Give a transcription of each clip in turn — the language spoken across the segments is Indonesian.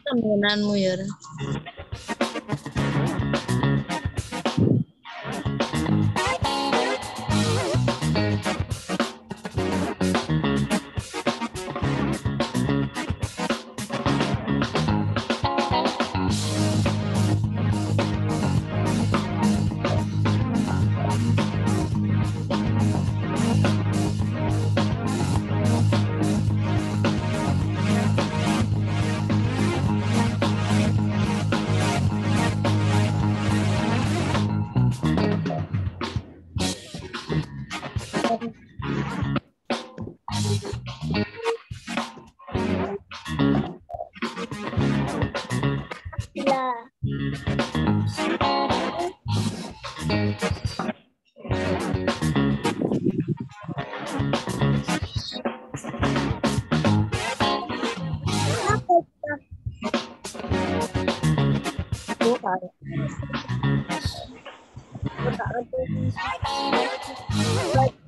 Penggunaanmu ya.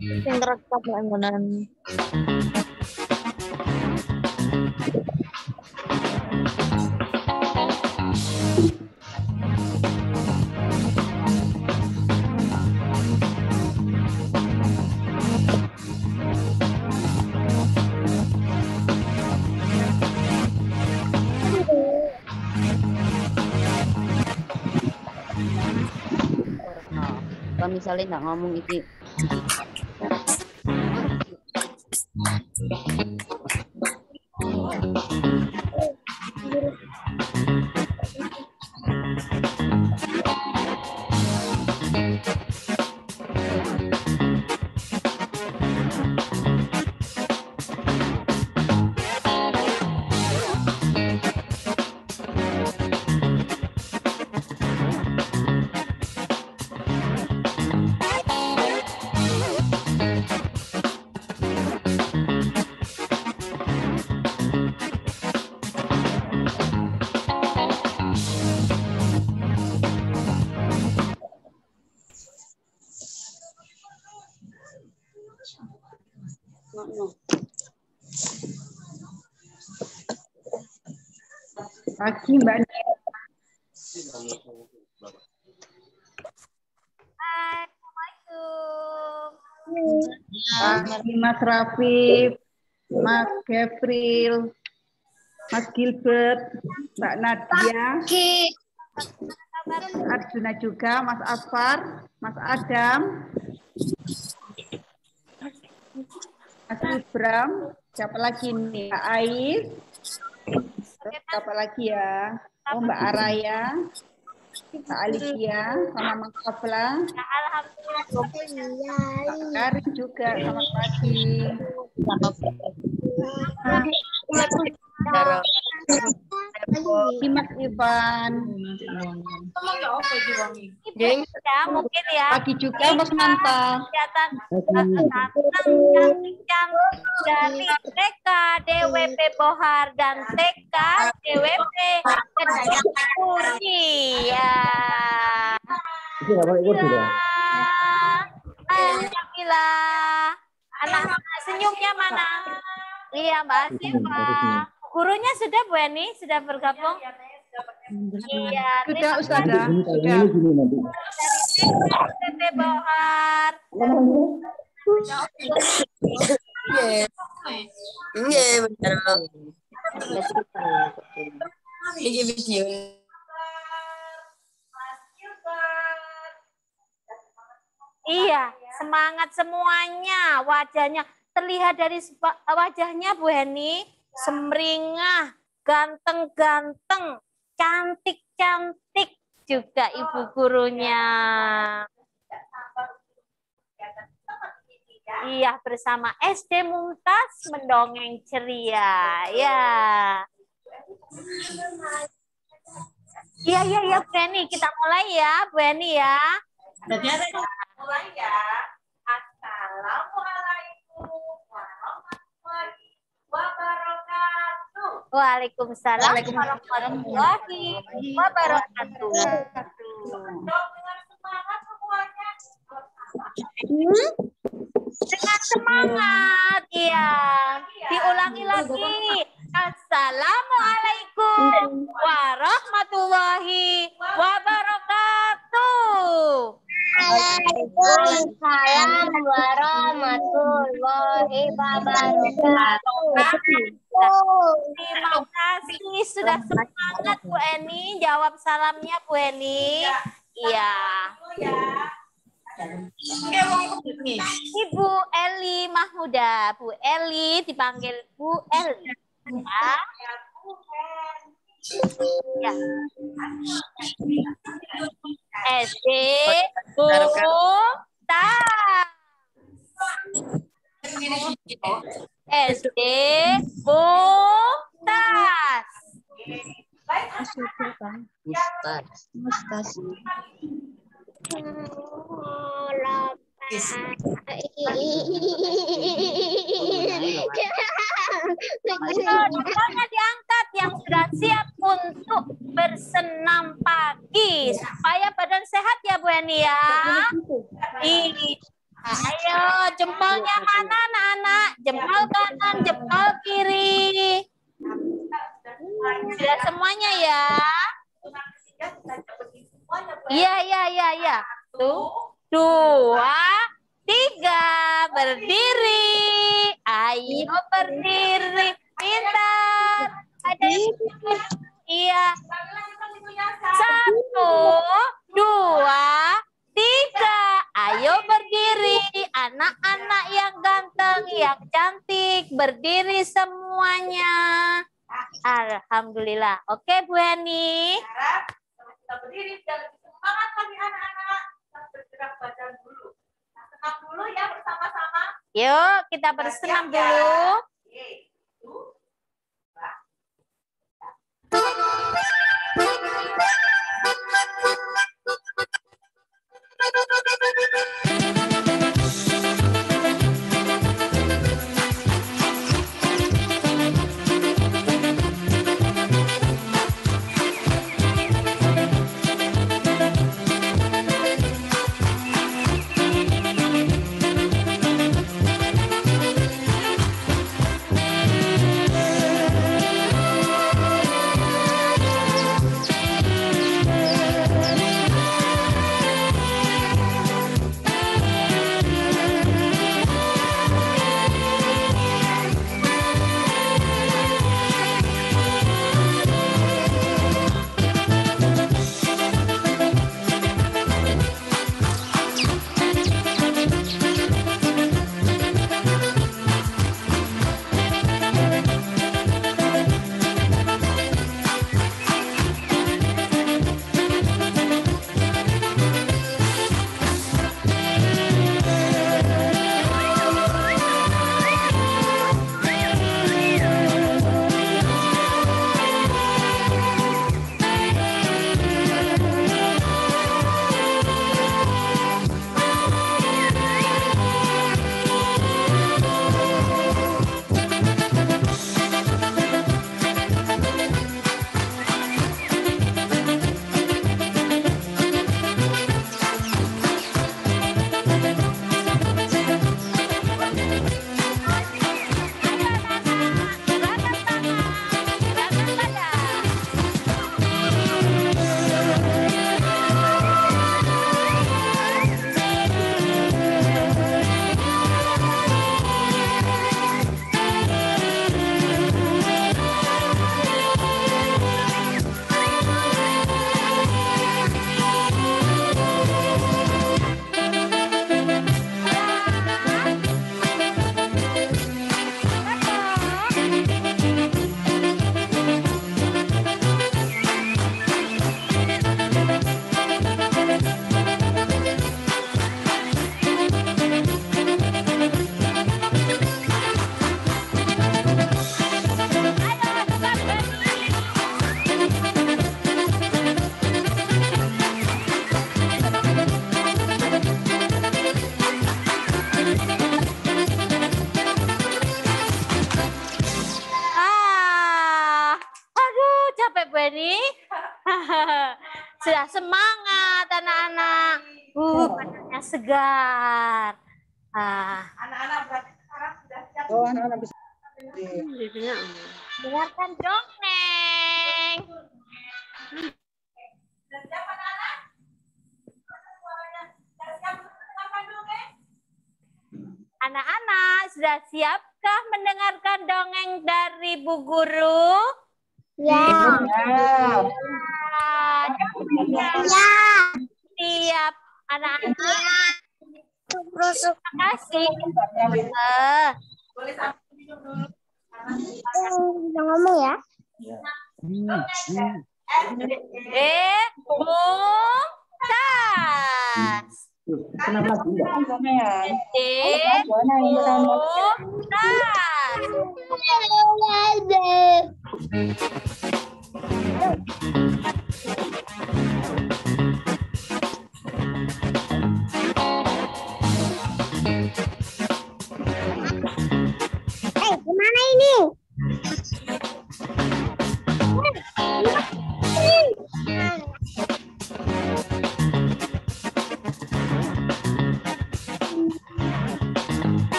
Yang terekam penggunaan. Kalau misalnya nggak ngomong iki. Pagi Mbak Nia. Hai, Assalamualaikum. Pagi Mas Rafif. Mas Gavril, Mas Gilbert, Mbak Nadia, Arjuna juga, Mas Afar, Mas Adam, Mas Ibram, siapa lagi nih? Mbak Ais, terus siapa lagi ya? Oh, Mbak Araya, Mbak Alicia, sama Mas Afla, Mbak Karin juga, selamat pagi. Mas Ivan. Ya, mungkin ya. Pagi juga Mas Manta. Kelihatan cantik dari TK DWP Bohar dan TK DWP Kurni ya. Alhamdulillah. Anak-anak senyumnya mana? Iya, Mbak Siva. Gurunya sudah Bu Eni, sudah bergabung? Iya, Sudah Ustazah. Sudah. dari TK Bohar. Iya, benar. Ini video. Iya, semangat semuanya. Wajahnya terlihat dari wajahnya Bu Heni, semringah, ganteng-ganteng, cantik-cantik juga ibu gurunya. Iya, bersama SD Mumtaz mendongeng ceria. Ya. Iya, Bu Heni, kita mulai ya, Bu Heni ya. Mulai ya. Assalamualaikum warahmatullahi wabarakatuh. Waalaikumsalam warahmatullahi wabarakatuh. Dengan semangat semuanya. Dengan semangat, ya. Diulangi lagi. Assalamualaikum warahmatullahi wabarakatuh. Waalaikumsalam warahmatullahi wabarakatuh. Terima kasih sudah semangat Bu Eni. Jawab salamnya Bu Eni. Iya. Ibu Eli Mahmuda. Bu Eli dipanggil Bu Eli. Ya. Ya. SD Mumtaz. SD Mumtaz. Mustaz. Tangannya diangkat yang sudah siap untuk bersenam pagi supaya badan sehat ya Bu Eni ya. Ayo jempolnya mana anak-anak? Jempol kanan, jempol kiri. Sudah semuanya ya. Iya. Tuh. 2, 3, berdiri. Ayo berdiri. Pintar. Ada yang iya. 1, 2, 3. Ayo berdiri. Anak-anak yang ganteng, yang cantik, berdiri semuanya. Alhamdulillah. Oke, Bu Eni. Kita berdiri dan semangat lagi anak-anak. Kita bergerak badan dulu. Senam dulu ya bersama-sama. Yuk, kita bersenam dulu. Sudah semangat anak-anak. Badannya segar. Anak-anak berarti sekarang sudah siap. Oh, anak-anak bisa. Dengarkan dongeng. Sudah siap anak-anak? Suaranya sudah siap mendengarkan dongeng? Anak-anak, sudah siapkah mendengarkan dongeng dari Bu Guru? Ya. Siap, anak-anak. Terima kasih. Boleh sampai minum dulu. Udah ngomong ya. Mumtaz. Kenapa tidak sama ya? Gimana ini?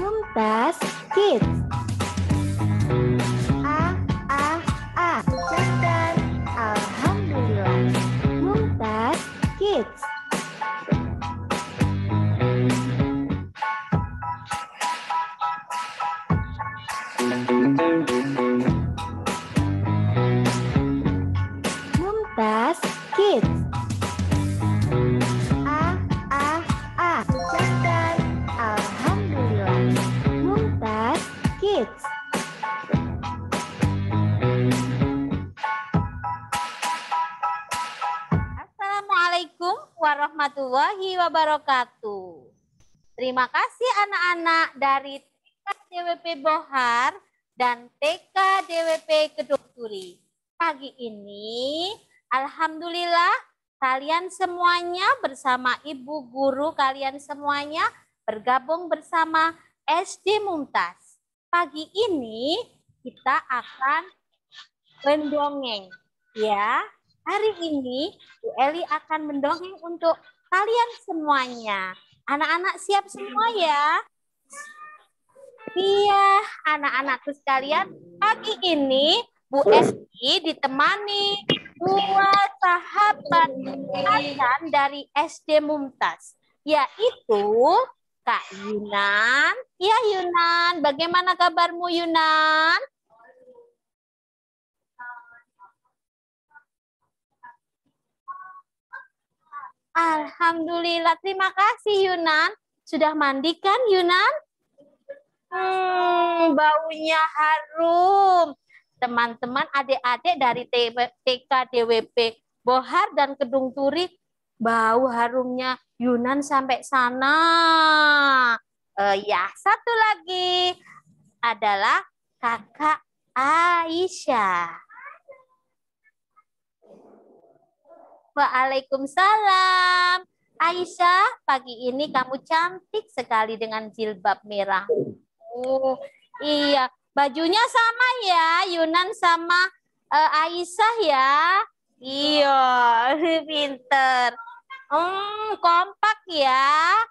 Mumtaz Kids. Cerdas, alhamdulillah. Mumtaz Kids. Mumtaz Kids. Cerdas, alhamdulillah. Mumtaz Kids. Assalamualaikum warahmatullahi wabarakatuh. Terima kasih anak-anak dari TK DWP Bohar dan TK DWP Kedung Turi. Pagi ini, alhamdulillah, kalian semuanya bersama ibu guru kalian semuanya bergabung bersama SD Mumtaz. Pagi ini kita akan mendongeng, ya. Hari ini Bu Eli akan mendongeng untuk kalian semuanya. Anak-anak siap semua ya? Iya, anak-anakku sekalian, pagi ini Bu Eli ditemani dua sahabat kalian dari SD Mumtaz, yaitu Kak Yunan. Ya Yunan, bagaimana kabarmu Yunan? Alhamdulillah, terima kasih Yunan. Sudah mandi kan Yunan? Baunya harum. Teman-teman, adik-adik dari TK DWP Bohar dan Kedung Turi, bau harumnya Yunan sampai sana. Ya, satu lagi adalah Kakak Aisyah. Waalaikumsalam. Aisyah, pagi ini kamu cantik sekali dengan jilbab merah. Oh, iya. Bajunya sama ya, Yunan sama Aisyah ya. Iya, pinter. Kompak ya.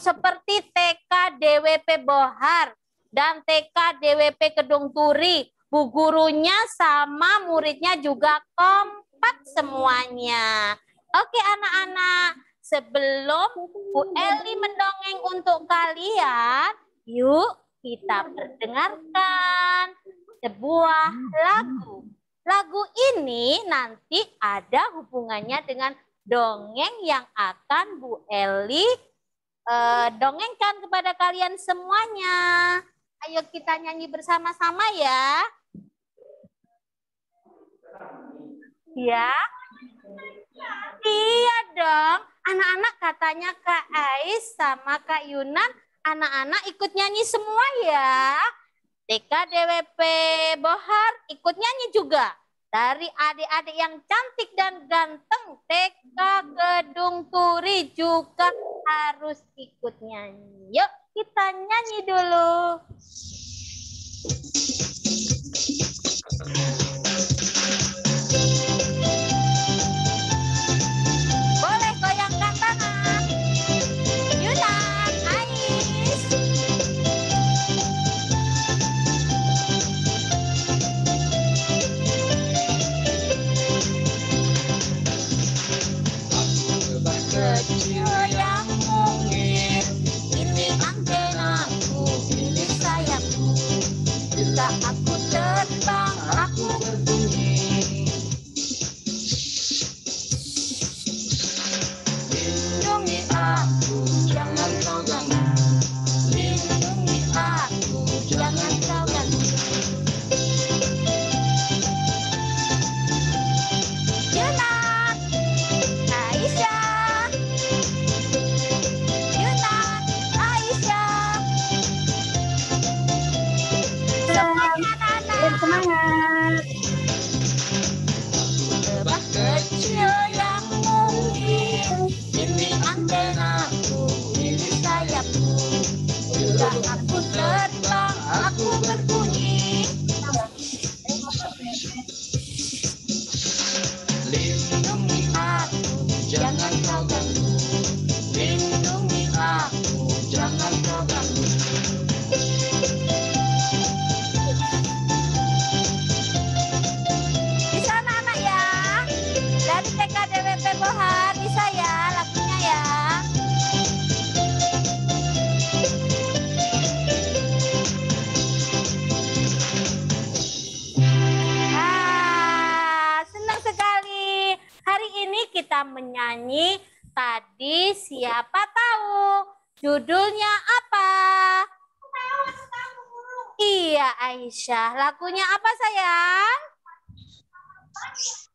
Seperti TK DWP Bohar dan TK DWP Kedung Turi. Bu gurunya sama muridnya juga kompak. kompak semuanya. Oke anak-anak, sebelum Bu Eli mendongeng untuk kalian, yuk kita perdengarkan sebuah lagu. Lagu ini nanti ada hubungannya dengan dongeng yang akan Bu Eli dongengkan kepada kalian semuanya. Ayo kita nyanyi bersama-sama ya. Ya. Iya dong. Anak-anak katanya Kak Ais sama Kak Yunan, anak-anak ikut nyanyi semua ya. TK DWP Bohar ikut nyanyi juga. Dari adik-adik yang cantik dan ganteng, TK Gedung Turi juga harus ikut nyanyi. Yuk kita nyanyi dulu. Boleh goyangkan tangan. Yunan, Ais. Kecil yang mungil, ini antenaku, ini sayapku. Bila aku terbang, aku berbunyi. Lindungi aku, jangan kau ganggu. Lindungi aku, jangan kau ganggu. Yunan, Aisyah. Yunan, Aisyah. Semuanya anak-anak. Bersemangat. Lebah kecil yang mungil, ini antenaku, ini sayapku. Bila aku terbang, aku berbunyi. Lindungi aku, jangan kau ganggu. Lindungi aku, jangan kau ganggu. Bisa anak-anak ya. Dari TK DWP Bohar bisa ya lagunya ya. Senang sekali. Hari ini kita menyanyi Tadi Siapa Tahu. Judulnya apa? Iya Aisyah. Lagunya apa sayang?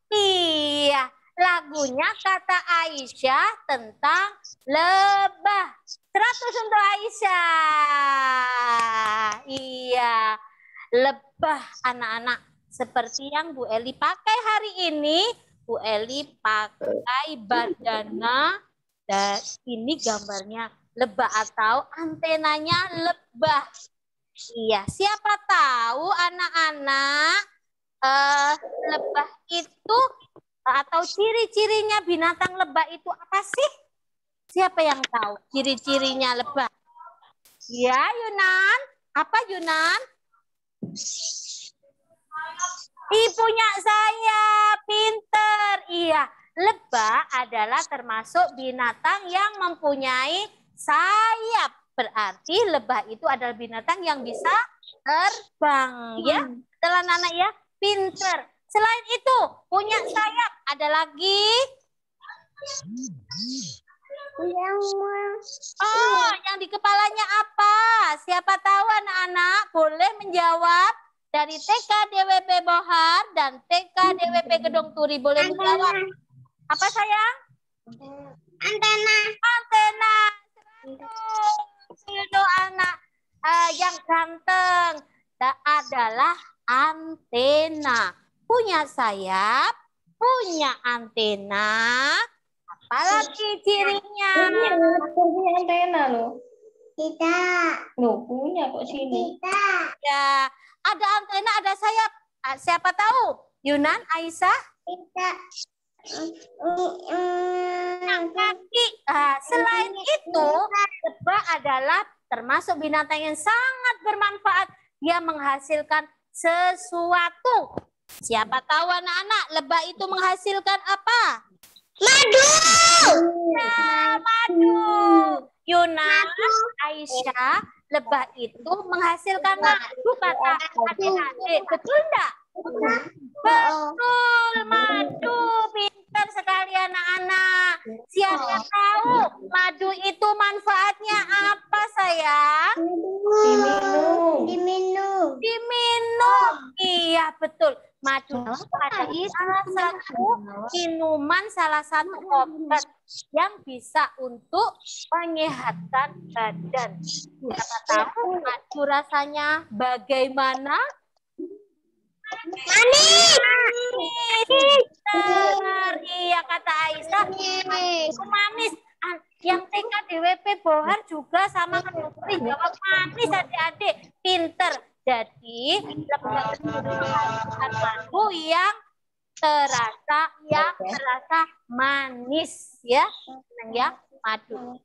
Iya, lagunya kata Aisyah tentang lebah. 100 untuk Aisyah. Iya, lebah anak-anak. Seperti yang Bu Eli pakai hari ini, Bu Eli pakai bandana. Dan ini gambarnya lebah atau antenanya lebah. Iya, siapa tahu anak-anak lebah itu atau ciri-cirinya binatang lebah itu apa sih? Siapa yang tahu ciri-cirinya lebah? Ya, Yunan. Apa Yunan? Ibunya saya, pinter. Iya, lebah adalah termasuk binatang yang mempunyai sayap. Berarti lebah itu adalah binatang yang bisa terbang. Ya, setelah anak ya, pinter. Selain itu, punya sayap. Ada lagi? Oh, yang di kepalanya apa? Siapa tahu anak-anak boleh menjawab. Dari TK DWP Bohar dan TK DWP Gedung Turi boleh menjawab. Apa sayang? Antena. Antena. Itu anak yang ganteng adalah antena. Punya sayap, punya antena. Apalagi cirinya? Punya antena loh. Tidak. Loh, punya kok sini. Tidak. Ya, ada antena, ada sayap. Siapa tahu? Yunan, Aisyah? Tidak. Kaki. Selain itu, lebah adalah termasuk binatang yang sangat bermanfaat. Dia menghasilkan sesuatu. Siapa tahu anak-anak lebah itu menghasilkan apa? Madu. Ya, madu. Yuna, Aisyah, lebah itu menghasilkan madu kata adik-adik. Betul enggak? Betul, madu. Pintar sekali anak-anak. Siapa tahu madu itu manfaatnya apa, sayang? Diminum. Diminum. Diminum. Iya, betul. Madu adalah salah satu minuman, salah satu obat yang bisa untuk menyehatkan badan. Siapa tahu madu rasanya bagaimana? Manis. Benar, iya kata Aisyah. Itu manis. Yang TK DWP Bohar juga sama Keduri jawab manis, adik-adik. Pinter. Jadi lebah itu menghasilkan madu yang terasa manis, ya. Senang ya, madu.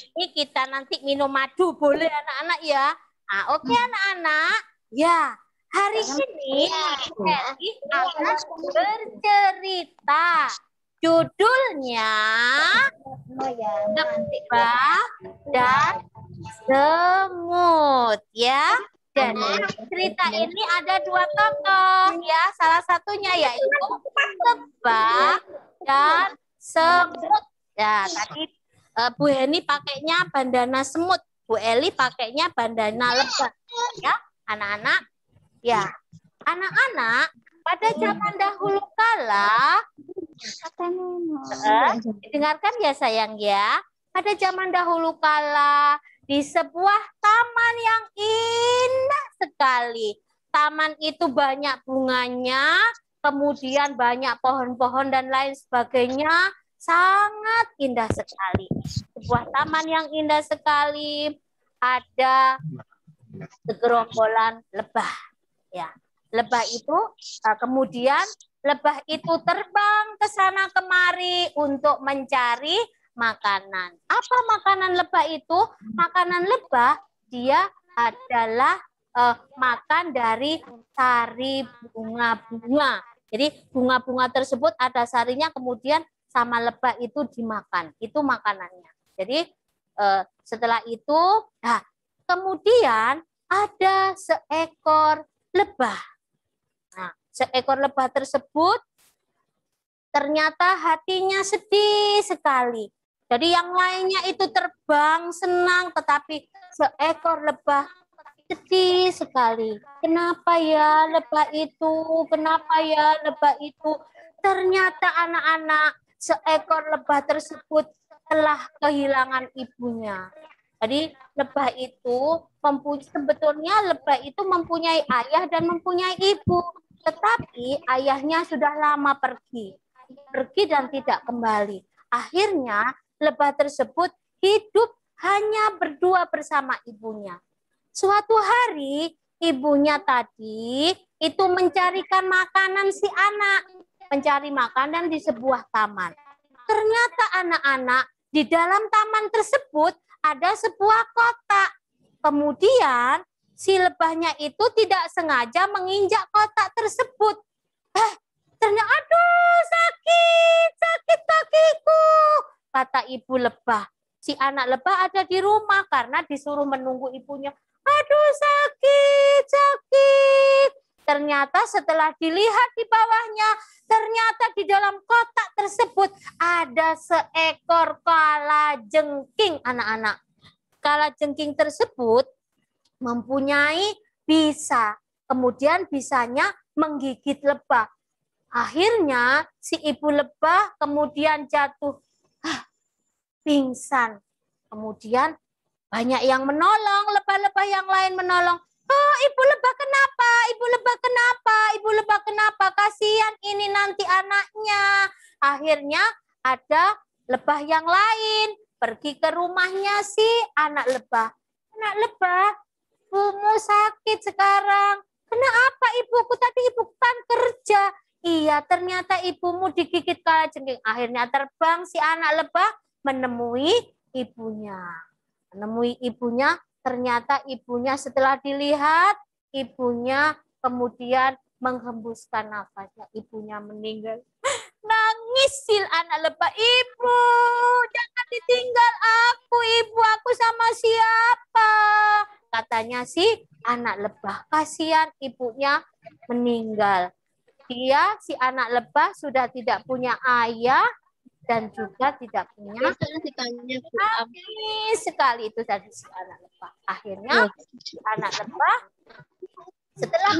Ini kita nanti minum madu boleh anak-anak ya. Nah, oke anak-anak. Ya, hari ini Eli akan bercerita. Judulnya Lebah dan Semut, ya. Dan cerita ini ada dua tokoh, ya. Salah satunya yaitu lebah dan semut. Ya, tadi Bu Heni pakainya bandana semut, Bu Eli pakainya bandana lebah, ya, anak-anak. Ya, anak-anak, pada zaman dahulu kala, dengarkan ya sayang ya. Pada zaman dahulu kala, di sebuah taman yang indah sekali. Taman itu banyak bunganya, kemudian banyak pohon-pohon dan lain sebagainya. Sangat indah sekali. Sebuah taman yang indah sekali. Ada segerombolan lebah. Ya, lebah itu kemudian lebah itu terbang ke sana kemari untuk mencari makanan. Apa makanan lebah itu? Makanan lebah dia adalah makan dari sari bunga-bunga. Jadi bunga-bunga tersebut ada sarinya, kemudian sama lebah itu dimakan. Itu makanannya. Jadi setelah itu, nah, kemudian ada seekor lebah. Nah, seekor lebah tersebut ternyata hatinya sedih sekali. Jadi yang lainnya itu terbang senang, tetapi seekor lebah sedih sekali. Kenapa ya lebah itu? Kenapa ya lebah itu? Ternyata anak-anak, seekor lebah tersebut telah kehilangan ibunya. Jadi lebah itu sebetulnya lebah itu mempunyai ayah dan mempunyai ibu. Tetapi ayahnya sudah lama pergi dan tidak kembali. Akhirnya lebah tersebut hidup hanya berdua bersama ibunya. Suatu hari ibunya tadi itu mencarikan makanan si anak, mencari makanan di sebuah taman. Ternyata anak-anak, di dalam taman tersebut ada sebuah kotak. Kemudian si lebahnya itu tidak sengaja menginjak kotak tersebut. Ternyata, aduh sakit kakiku, kata ibu lebah. Si anak lebah ada di rumah karena disuruh menunggu ibunya. Aduh sakit. Ternyata setelah dilihat di bawahnya, ternyata di dalam kotak tersebut ada seekor kalajengking, anak-anak. Kalajengking tersebut mempunyai bisa, kemudian bisanya menggigit lebah. Akhirnya si ibu lebah kemudian jatuh pingsan. Kemudian banyak yang menolong, lebah-lebah yang lain menolong. Oh, ibu lebah kenapa? Ibu lebah kenapa? Kasihan ini nanti anaknya. Akhirnya ada lebah yang lain pergi ke rumahnya si anak lebah. Anak lebah, ibumu sakit sekarang. Kenapa ibuku? Tadi ibuku kan kerja. Iya, ternyata ibumu digigit kalajengking. Akhirnya terbang si anak lebah menemui ibunya. Ternyata ibunya setelah dilihat ibunya kemudian menghembuskan nafasnya. Ibunya meninggal. Nangis si anak lebah. Ibu, jangan ditinggal aku. Ibu, aku sama siapa? Katanya si anak lebah. Kasihan ibunya meninggal. Dia, si anak lebah, sudah tidak punya ayah dan juga tidak punya nangis sekali itu tadi si anak lebah. Akhirnya si anak lebah setelah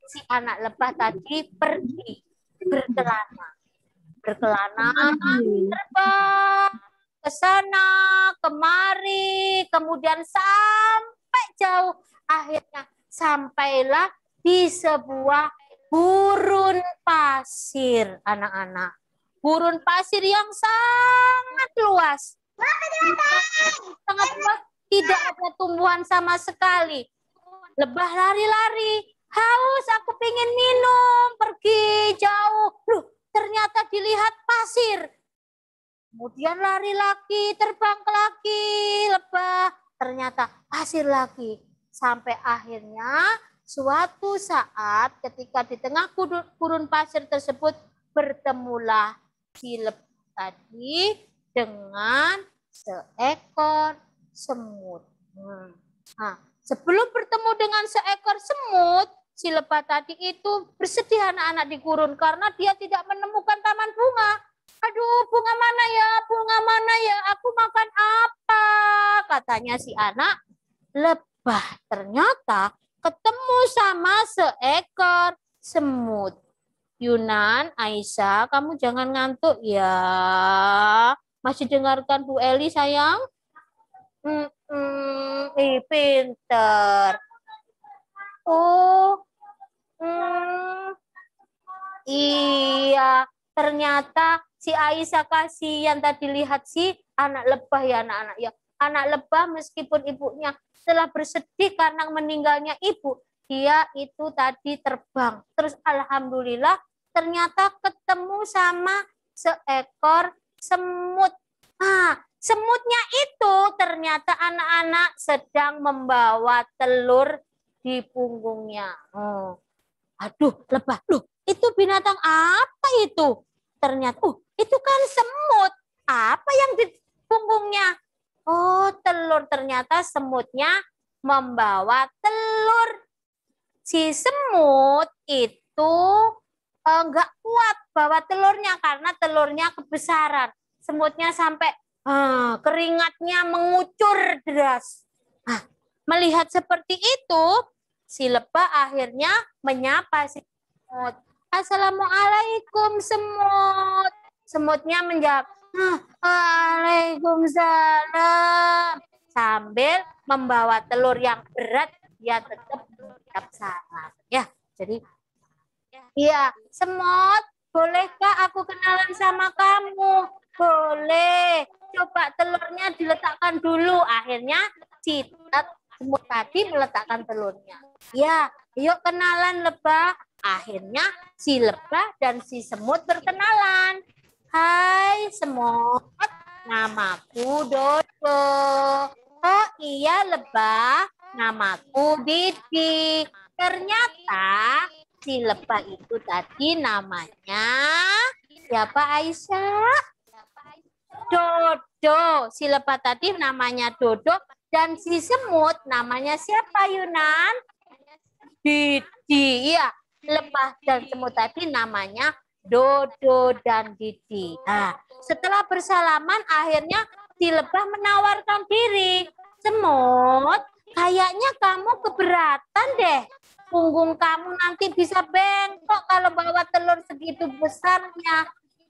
si anak lebah tadi pergi berkelana, terbang ke sana kemari, kemudian sampai jauh. Akhirnya sampailah di sebuah gurun pasir, anak-anak. Gurun pasir yang sangat luas. Sangat luas, tidak ada tumbuhan sama sekali. Lebah lari-lari. Haus, aku pengen minum. Pergi jauh. Loh, ternyata dilihat pasir. Kemudian lari lagi, terbang lagi. Lebah, ternyata pasir lagi. Sampai akhirnya suatu saat ketika di tengah gurun pasir tersebut bertemulah si lebah tadi dengan seekor semut. Nah, sebelum bertemu dengan seekor semut, si lebah tadi itu bersedih anak-anak di gurun karena dia tidak menemukan taman bunga. Aduh, bunga mana ya? Bunga mana ya? Aku makan apa? Katanya si anak lebah. Ternyata ketemu sama seekor semut. Yunan, Aisyah, kamu jangan ngantuk ya. Masih dengarkan Bu Eli, sayang? Pinter. Oh, iya. Ternyata si Aisyah kasihan tadi lihat si anak lebah ya anak-anak ya. Anak lebah meskipun ibunya telah bersedih karena meninggalnya ibu, dia itu tadi terbang. Terus alhamdulillah ternyata ketemu sama seekor semut. Nah, semutnya itu ternyata anak-anak sedang membawa telur di punggungnya. Aduh, lebah. Loh, itu binatang apa itu? Ternyata, itu kan semut. Apa yang di punggungnya? Oh, telur. Ternyata semutnya membawa telur. Si semut itu enggak kuat bawa telurnya karena telurnya kebesaran. Semutnya sampai keringatnya mengucur deras. Nah, melihat seperti itu, si lebah akhirnya menyapa si semut. Assalamualaikum semut. Semutnya menjawab, Waalaikumsalam. Sambil membawa telur yang berat, dia tetap mengucap salam. Ya, jadi iya, semut, bolehkah aku kenalan sama kamu? Boleh. Coba telurnya diletakkan dulu. Akhirnya si semut tadi meletakkan telurnya. Ya, yuk kenalan lebah. Akhirnya si lebah dan si semut berkenalan. Hai semut, namaku Dodo. Oh iya lebah, namaku Didi. Ternyata si lebah itu tadi namanya siapa Aisyah? Dodo. Si lebah tadi namanya Dodo dan si semut namanya siapa Yunan? Didi. Iya, lebah dan semut tadi namanya Dodo dan Didi. Nah, setelah bersalaman akhirnya si lebah menawarkan diri. Semut, kayaknya kamu keberatan deh. Punggung kamu nanti bisa bengkok kalau bawa telur segitu besarnya.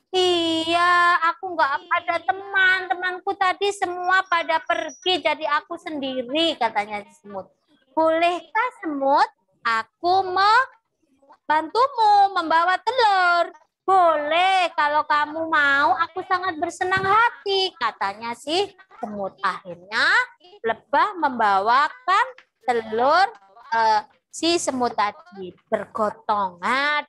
Iya, aku nggak ada teman. Temanku tadi semua pada pergi, jadi aku sendiri, katanya semut. Bolehkah semut, aku membantumu membawa telur? Boleh, kalau kamu mau, aku sangat bersenang hati, katanya si semut. Akhirnya, lebah membawakan telur si semut tadi bergotong. Nah,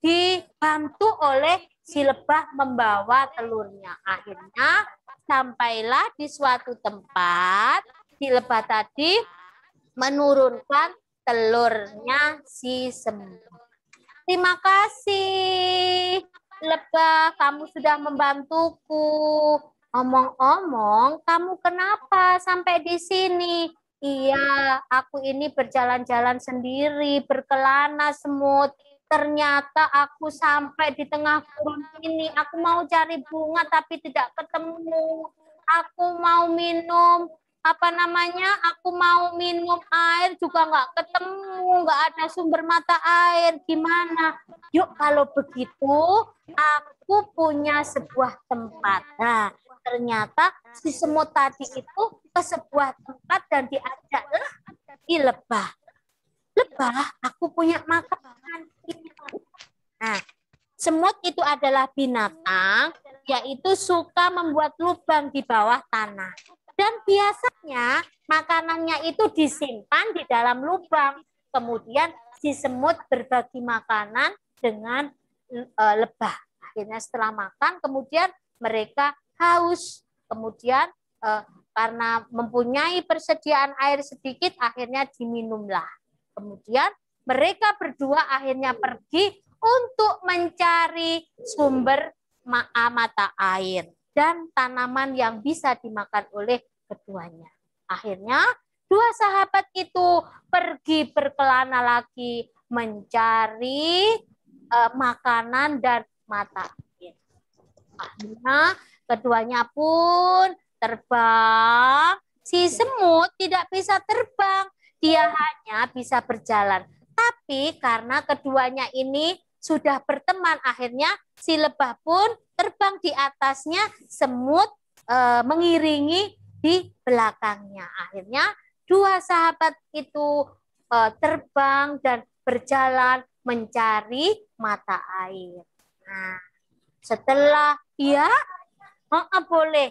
dibantu oleh si lebah membawa telurnya. Akhirnya sampailah di suatu tempat si lebah tadi menurunkan telurnya si semut. Terima kasih, lebah, kamu sudah membantuku. Omong-omong, kamu kenapa sampai di sini? Iya, aku ini berjalan-jalan sendiri, berkelana semut. Ternyata aku sampai di tengah gurun ini. Aku mau cari bunga tapi tidak ketemu. Aku mau minum aku mau minum air juga nggak ketemu, nggak ada sumber mata air. Gimana? Yuk kalau begitu aku punya sebuah tempat. Nah, ternyata si semut tadi itu ke sebuah tempat dan diajaklah si lebah. Lebah, aku punya makanan. Nah, semut itu adalah binatang yaitu suka membuat lubang di bawah tanah. Dan biasanya makanannya itu disimpan di dalam lubang. Kemudian si semut berbagi makanan dengan lebah. Akhirnya setelah makan, kemudian mereka haus. Kemudian karena mempunyai persediaan air sedikit, akhirnya diminumlah. Kemudian mereka berdua akhirnya pergi untuk mencari sumber mata air dan tanaman yang bisa dimakan oleh keduanya. Akhirnya dua sahabat itu pergi berkelana lagi mencari makanan dan mata air. Akhirnya keduanya pun terbang. Si semut tidak bisa terbang, dia hanya bisa berjalan. Tapi karena keduanya ini sudah berteman, akhirnya si lebah pun terbang di atasnya, semut mengiringi di belakangnya. Akhirnya dua sahabat itu terbang dan berjalan mencari mata air. Nah, setelah boleh.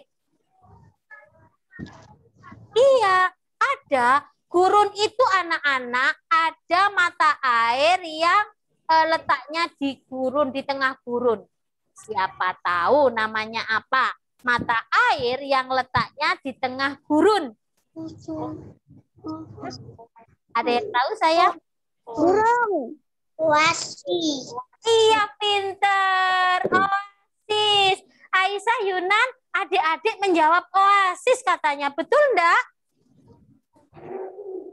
Iya, ada gurun itu anak-anak, ada mata air yang letaknya di gurun, di tengah gurun. Siapa tahu namanya apa? Mata air yang letaknya di tengah gurun. Ada yang tahu saya? Burung. Oasis. Iya, pinter. Oasis. Aisyah, Yunan, adik-adik menjawab oasis katanya. Betul enggak?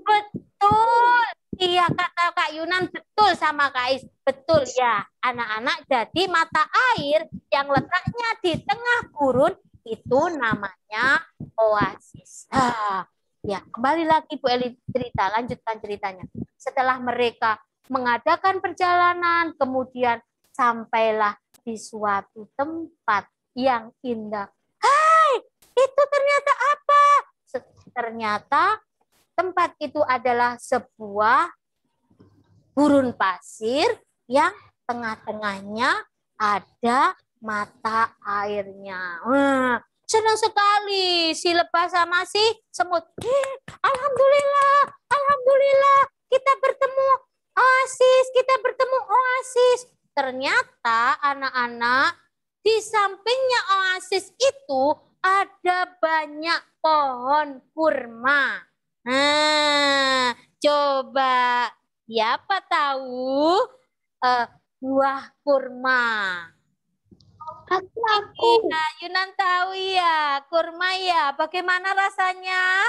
Betul. Iya, kata Kak Yunan betul sama Kak Is. Betul ya, anak-anak. Jadi mata air yang letaknya di tengah gurun itu namanya oasis. Ya, kembali lagi Bu Eli cerita, lanjutkan ceritanya. Setelah mereka mengadakan perjalanan, kemudian sampailah di suatu tempat yang indah. Hai, itu ternyata apa? Ternyata tempat itu adalah sebuah gurun pasir yang tengah-tengahnya ada mata airnya. Senang sekali si lebah sama si semut. Alhamdulillah, alhamdulillah kita bertemu oasis, kita bertemu oasis. Ternyata anak-anak di sampingnya oasis itu ada banyak pohon kurma. Nah, coba siapa tahu buah kurma? Aku. Iya, Yunan tahu ya, kurma ya. Bagaimana rasanya?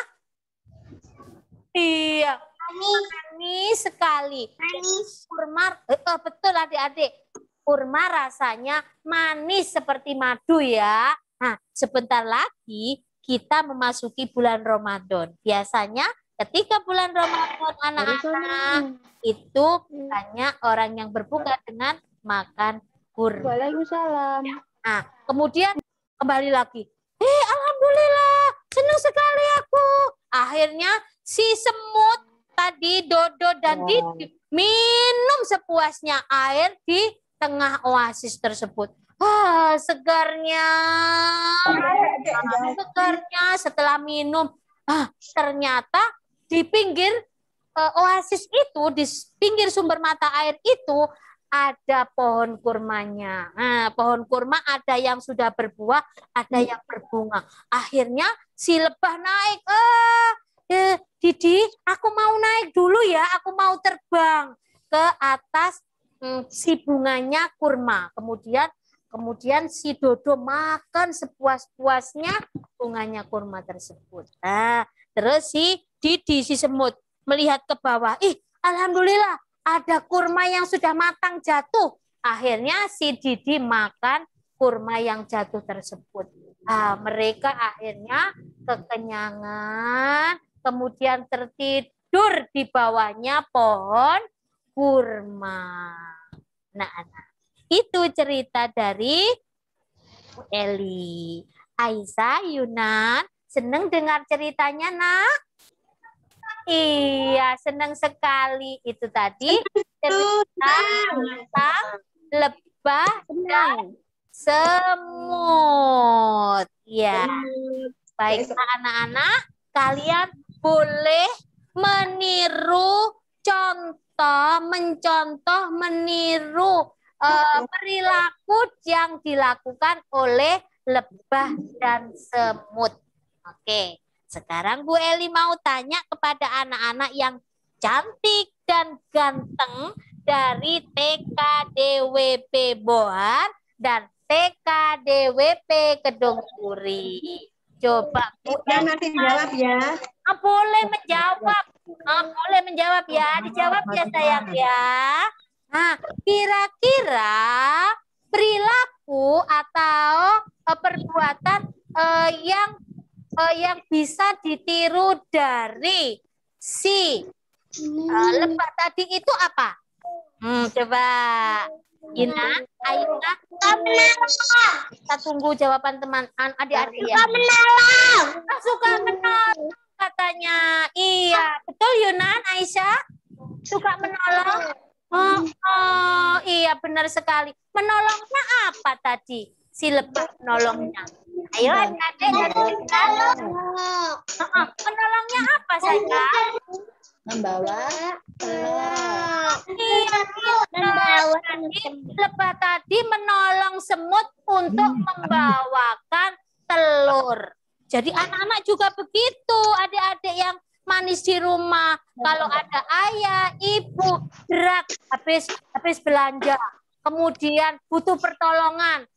Iya, manis sekali. Manis. Kurma, betul adik-adik. Kurma rasanya manis seperti madu ya. Nah, sebentar lagi kita memasuki bulan Ramadan. Biasanya ketika bulan Ramadan anak-anak itu banyak orang yang berbuka dengan makan kurma. Waalaikumsalam. Nah, kemudian kembali lagi. Alhamdulillah, senang sekali aku. Akhirnya si semut tadi, Dodo dan Didi minum sepuasnya air di tengah oasis tersebut. Segarnya. Segarnya setelah minum. Ternyata di pinggir oasis itu, di pinggir sumber mata air itu, ada pohon kurmanya. Nah, pohon kurma ada yang sudah berbuah, ada yang berbunga. Akhirnya si lebah naik. Didi, aku mau naik dulu ya, aku mau terbang ke atas si bunganya kurma. Kemudian si Dodo makan sepuas-puasnya bunganya kurma tersebut. Nah, terus si Didi, si semut, melihat ke bawah. Alhamdulillah, ada kurma yang sudah matang jatuh. Akhirnya si Didi makan kurma yang jatuh tersebut. Mereka akhirnya kekenyangan, kemudian tertidur di bawahnya pohon kurma. Nah, itu cerita dari Bu Eli. Aisyah, Yunan, senang dengar ceritanya, Nak? Iya, senang sekali. Itu tadi cerita tentang lebah dan semut. Ya, baiklah anak-anak, kalian boleh meniru perilaku yang dilakukan oleh lebah dan semut. Oke, sekarang Bu Eli mau tanya kepada anak-anak yang cantik dan ganteng dari TKDWP Bohan dan TKDWP Kedung Turi. Coba Bu Eli. Nanti jawab ya. Boleh menjawab. Boleh menjawab ya. Dijawab ya sayang ya. Nah, kira-kira perilaku atau perbuatan yang bisa ditiru dari si lebah tadi itu apa? Coba Ina, Aina. Kita tunggu jawaban teman adik-adik ya. Suka menolong katanya. Iya, betul Yunan, Aisyah? Suka menolong? Oh, iya benar sekali. Menolongnya apa tadi? Si lebah menolongnya. Ayo adik-adik. Menolongnya apa saja? Membawa lebah tadi menolong semut untuk membawakan telur. Jadi anak-anak juga begitu, adik-adik yang manis di rumah. Kalau ada ayah, ibu berat habis belanja, kemudian butuh pertolongan,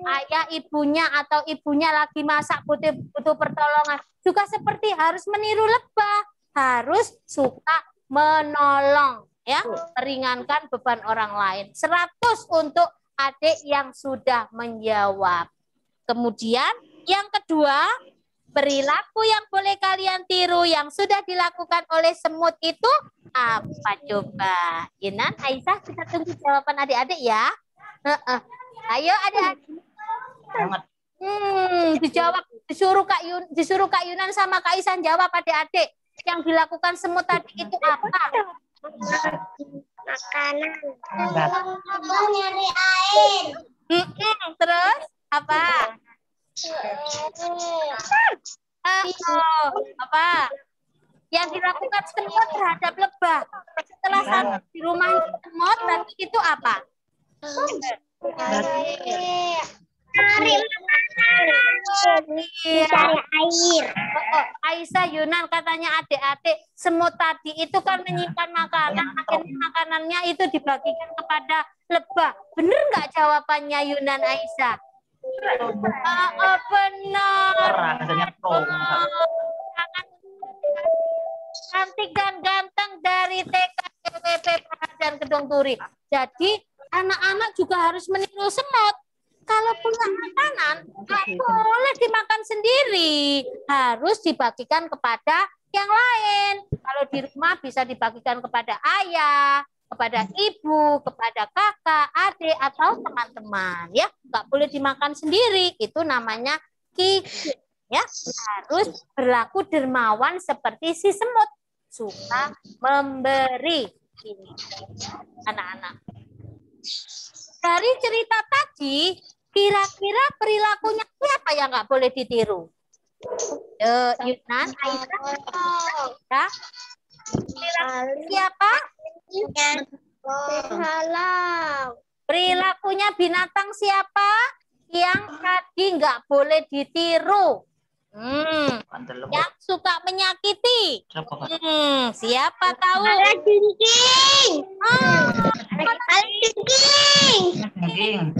ayah ibunya atau ibunya lagi masak butuh pertolongan. Juga seperti harus meniru lebah, harus suka menolong, ya, meringankan beban orang lain. 100 untuk adik yang sudah menjawab. Kemudian yang kedua, perilaku yang boleh kalian tiru yang sudah dilakukan oleh semut itu apa coba? Yunan, Aisyah, kita tunggu jawaban adik-adik ya. Ayo adik-adik. Dijawab, disuruh Kak Yunan sama Kak Aisyah jawab adik-adik. Yang dilakukan semut tadi itu apa? makanan. Nyari air. Terus apa? Apa? Yang dilakukan semut terhadap lebah setelah sampai di rumah semut tadi itu apa? Cari makanan. Cari air. Aisyah, Yunan, katanya adik-adik semut tadi itu kan menyimpan makanan, akhirnya makanannya itu dibagikan kepada lebah. Bener nggak jawabannya Yunan, Aisyah? Benar. Sangat cantik dan ganteng dari TKDWP dan Kedung Turi. Jadi anak-anak juga harus meniru semut. Kalau punya makanan, nggak boleh dimakan sendiri. Harus dibagikan kepada yang lain. Kalau di rumah bisa dibagikan kepada ayah, kepada ibu, kepada kakak, adik, atau teman-teman. Ya, nggak boleh dimakan sendiri. Itu namanya kikir. Ya, harus berlaku dermawan seperti si semut. Suka memberi. Ini anak-anak. Dari cerita tadi, kira-kira perilakunya siapa yang nggak boleh ditiru? Yunan, Aisyah, ya. Perilaku siapa? Perilakunya binatang siapa yang tadi nggak boleh ditiru? Yang suka menyakiti. Siapa tahu? Jengking.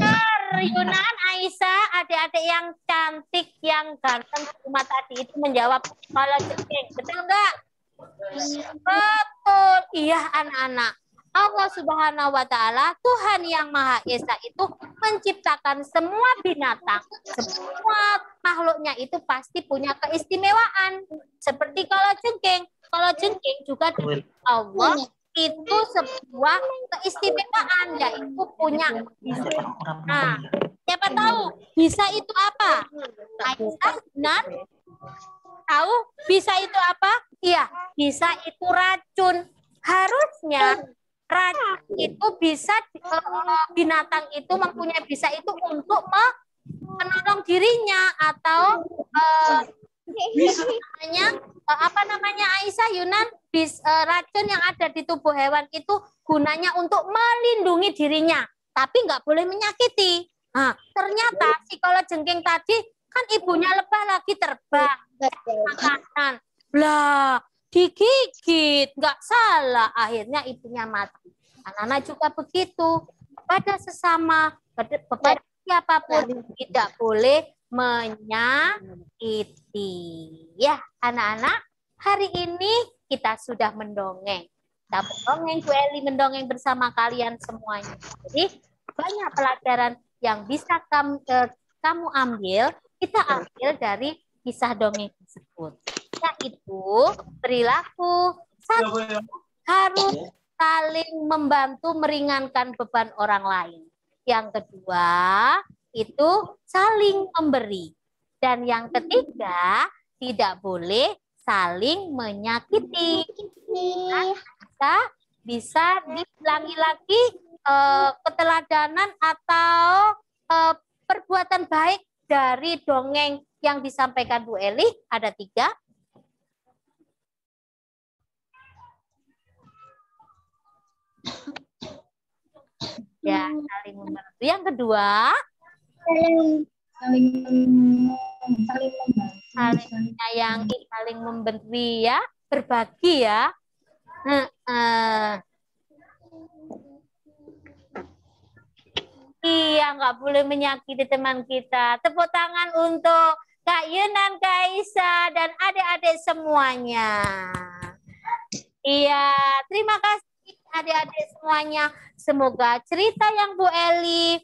Yunan, Aisyah, adik-adik yang cantik, yang ganteng rumah tadi itu menjawab kalau jengking. Betul enggak? Betul. Iya anak-anak. Allah Subhanahu wa Ta'ala, Tuhan yang Maha Esa itu menciptakan semua binatang, semua makhluknya itu pasti punya keistimewaan. Seperti kalau jengking. Kalau jengking juga dari Allah itu sebuah keistimewaan, yaitu punya bisa. Nah, siapa tahu bisa itu apa? Aisyah, Yunan, tahu bisa itu apa? Iya, bisa itu racun. Harusnya racun itu bisa, binatang itu mempunyai bisa itu untuk menolong dirinya atau apa namanya Aisyah, Yunan, racun yang ada di tubuh hewan itu gunanya untuk melindungi dirinya, tapi nggak boleh menyakiti. Nah, ternyata si kalajengking tadi kan ibunya lebah lagi terbang makanan, lah digigit, nggak salah, akhirnya ibunya mati. Anak-anak juga begitu, pada sesama, kepada siapapun tidak boleh menyakiti. Ya, anak-anak, hari ini kita sudah mendongeng. Kita mendongeng, Bu Eli mendongeng bersama kalian semuanya. Jadi banyak pelajaran yang bisa kamu ambil, kita ambil dari kisah dongeng tersebut. Yaitu perilaku satu, harus saling membantu meringankan beban orang lain. Yang kedua, itu saling memberi. Dan yang ketiga, tidak boleh saling menyakiti. Bisa diulangi lagi keteladanan atau perbuatan baik dari dongeng yang disampaikan Bu Eli. Ada 3. Ya, saling membantu. Yang kedua, saling menyayangi, saling memberi ya, berbagi ya. Iya, nggak boleh menyakiti teman kita. Tepuk tangan untuk Kak Yunan, Kak Aisyah, dan adik-adik semuanya. Iya, terima kasih adik-adik semuanya. Semoga cerita yang Bu Eli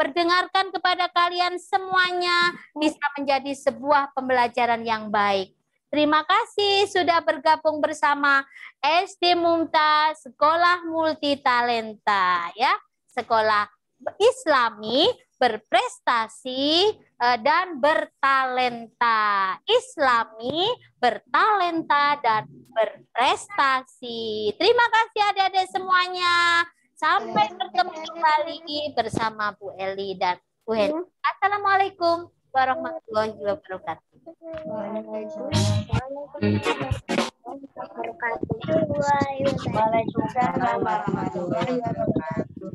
perdengarkan kepada kalian semuanya bisa menjadi sebuah pembelajaran yang baik. Terima kasih sudah bergabung bersama SD Mumtaz Sekolah Multitalenta ya, sekolah Islami berprestasi dan bertalenta. Islami bertalenta dan berprestasi. Terima kasih adik-adik semuanya. Sampai bertemu kembali bersama Bu Eli dan Bu Heni. Assalamualaikum warahmatullahi wabarakatuh. Waalaikumsalam warahmatullahi wabarakatuh.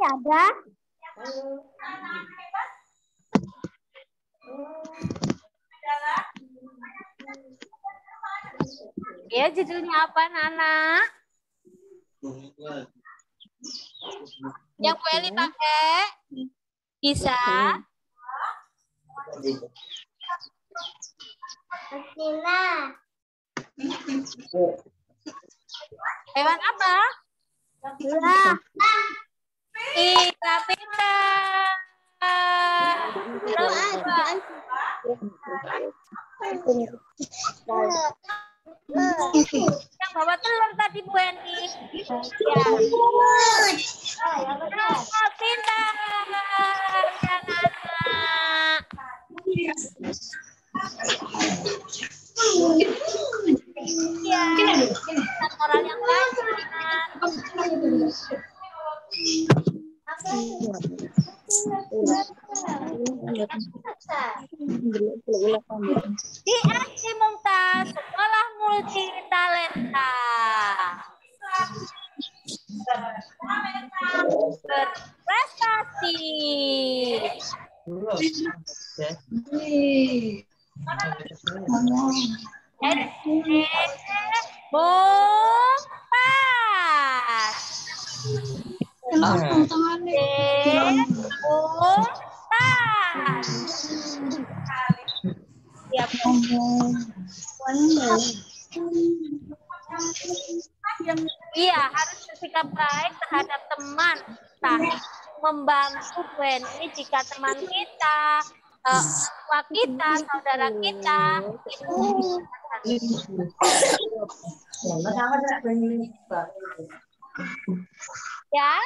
Ada. Ya, judulnya apa, Nana? Yang Bu Eli pakai? Bisa? Hewan apa? Iya, pintar. Yang bawa telur tadi Bu Eni. Ya. Pintar. Ya, anak. Iya. Moral yang banyak. Di SD Mumtaz, sekolah multi talenta. Berprestasi. Mumtaz. Iya, harus bersikap baik terhadap teman. Membantu Bu Eni jika teman kita, tua kita, saudara kita itu ya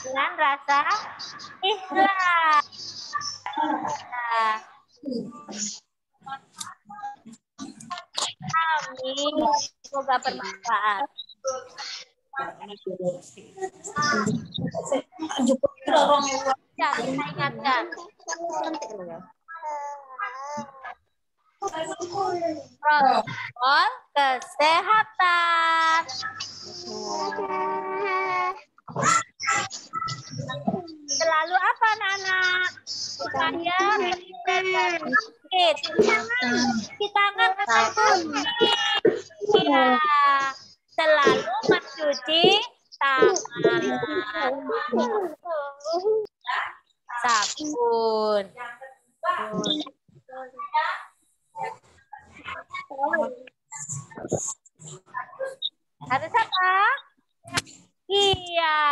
dengan rasa ikhlas. Amin. Semoga bermanfaat. Ya, kita ingatkan. Protokol kesehatan. Selalu apa, Nana? Supaya terhindar dari sakit. Kita ya, selalu mencuci tangan. Sabun. Harus apa? Iya,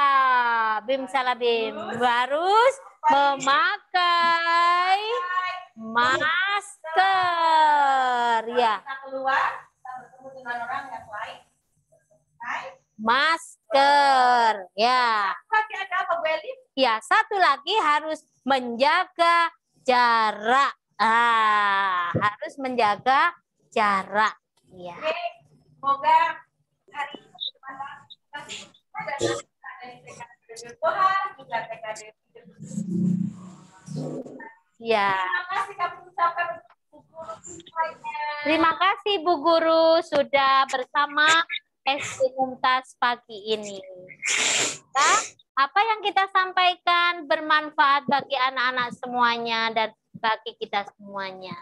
Bim salah Bim. Harus memakai masker. Ya. Masker. Ya. Ya, satu lagi harus menjaga jarak. Harus menjaga jarak. Ya. Semoga hari ya. Terima kasih Bu Guru sudah bersama SD Mumtaz pagi ini. Nah, apa yang kita sampaikan bermanfaat bagi anak-anak semuanya dan bagi kita semuanya.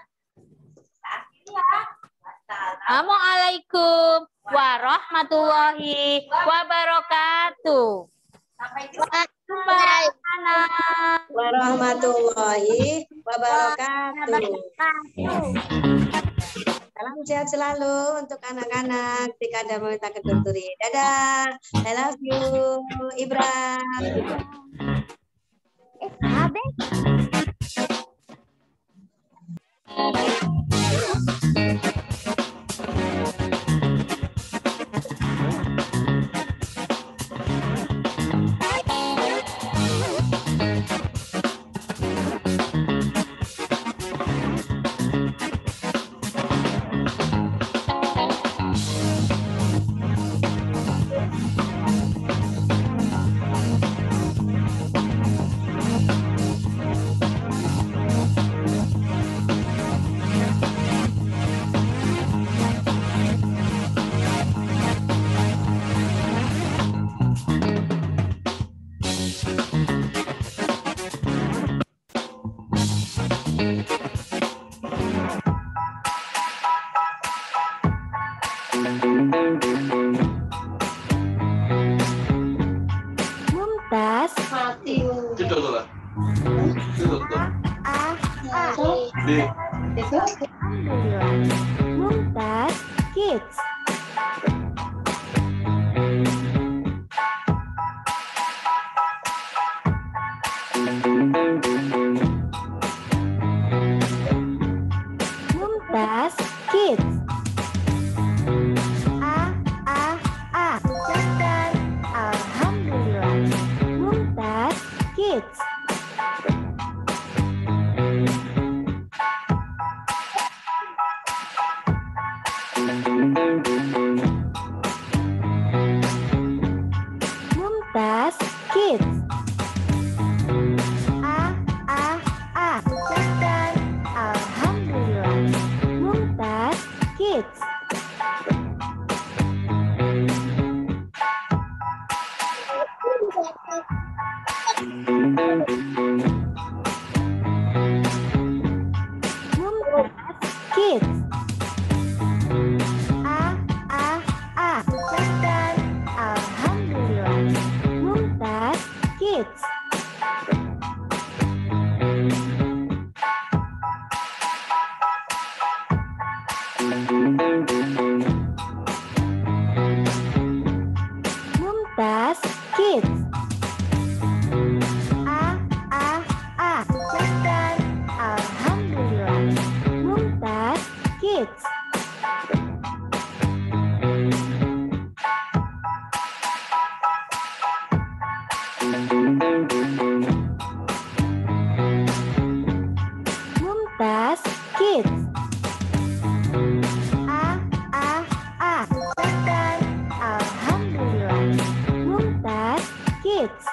Assalamualaikum warahmatullahi wabarakatuh. Sampai jumpa. Warahmatullahi wabarakatuh. Salam sehat selalu untuk anak-anak di Kadar Meminta Keduturi. Dadah. I love you, Ibra. Alhamdulillah. Mumtaz Kids. Mumtaz Kids. A. Ucapkan Alhamdulillah. Mumtaz Kids. Mumtaz Kids. A. Ucapkan Alhamdulillah. Mumtaz Kids. Mumtaz Kids. A. Ucapkan Alhamdulillah. Mumtaz Kids. Mumtaz Kids. A. Ucapkan Alhamdulillah. Mumtaz Kids. Mumtaz Kids. A. Ucapkan Alhamdulillah. Mumtaz Kids.